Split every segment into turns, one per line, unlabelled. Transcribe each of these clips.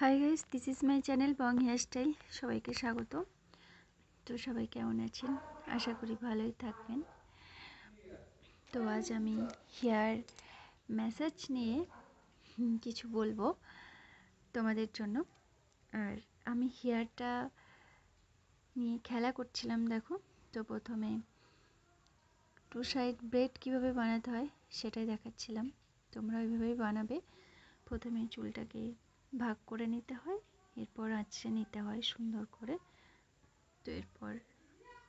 High guys, this is my channel Bong hairstyle. সবাইকে স্বাগত। তো সবাই কেমন আছেন? আশা করি ভালোই থাকবেন। তো আজ আমি হেয়ার ম্যাসাজ নিয়ে কিছু বলবো তোমাদের জন্য। আর আমি হেয়ারটা নিয়ে খেলা করছিলাম, দেখো। তো প্রথমে টু সাইড ব্রেড কীভাবে বানাতে হয় সেটাই দেখাচ্ছিলাম। তোমরা ওইভাবেই বানাবে। প্রথমে চুলটাকে ভাগ করে নিতে হয়, এরপর আঁচড়ে নিতে হয় সুন্দর করে। তো এরপর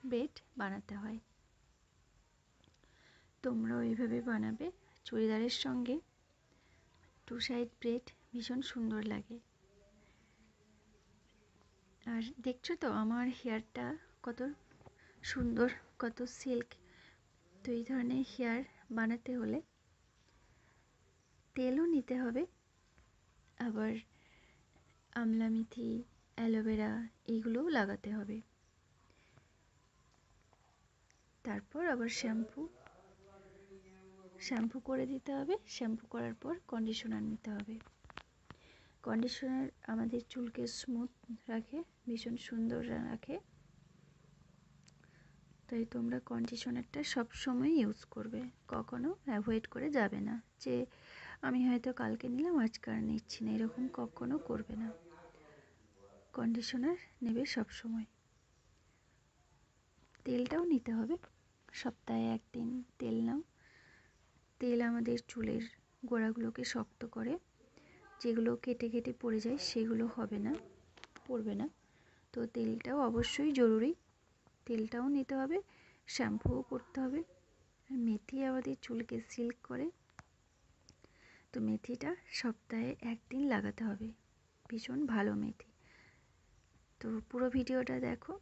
ব্রেড বানাতে হয়। তোমরা ওইভাবে বানাবে। চুড়িদারের সঙ্গে টু সাইড ব্রেড ভীষণ সুন্দর লাগে। আর দেখছো তো আমার হেয়ারটা কত সুন্দর, কত সিল্ক। তো এই ধরনের হেয়ার বানাতে হলে তেলও নিতে হবে, আবার আমলা মেথি, অ্যালোভেরা এইগুলোও লাগাতে হবে। তারপর আবার শ্যাম্পু করে দিতে হবে। শ্যাম্পু করার পর কন্ডিশনার নিতে হবে। কন্ডিশনার আমাদের চুলকে স্মুথ রাখে, ভীষণ সুন্দর রাখে। তাই তোমরা কন্ডিশনারটা সবসময় ইউজ করবে, কখনো অ্যাভয়েড করে যাবে না যে আমি হয়তো কালকে নিলাম আজকে আর নিচ্ছি না, এরকম কখনো করবে না। কন্ডিশনার নেবে সবসময়। তেলটাও নিতে হবে, সপ্তাহে একদিন তেল নাও। তেল আমাদের চুলের গোড়াগুলোকে শক্ত করে, যেগুলো কেটে কেটে পড়ে যায় সেগুলো পড়বে না। তো তেলটাও অবশ্যই জরুরি, তেলটাও নিতে হবে, শ্যাম্পুও করতে হবে। আর মেথি আমাদের চুলকে সিল্ক করে, তো মেথিটা সপ্তাহে একদিন লাগাতে হবে, ভীষণ ভালো মেথি। তো পুরো ভিডিওটা দেখো,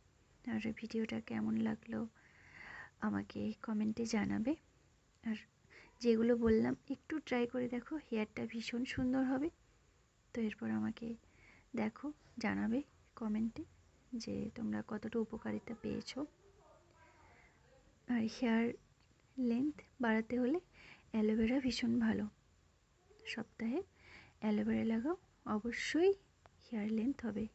আর ভিডিওটা কেমন লাগলো আমাকে কমেন্টে জানাবে। আর যেগুলো বললাম একটু ট্রাই করে দেখো, হেয়ারটা ভীষণ সুন্দর হবে। তো এরপর আমাকে দেখো, জানাবে কমেন্টে যে তোমরা কতটা উপকারিতা পেয়েছো। আর হেয়ার লেন্থ বাড়াতে হলে অ্যালোভেরা ভীষণ ভালো। সপ্তাহে অ্যালোভেরা লাগাও, অবশ্যই হেয়ার লেন্থ হবে।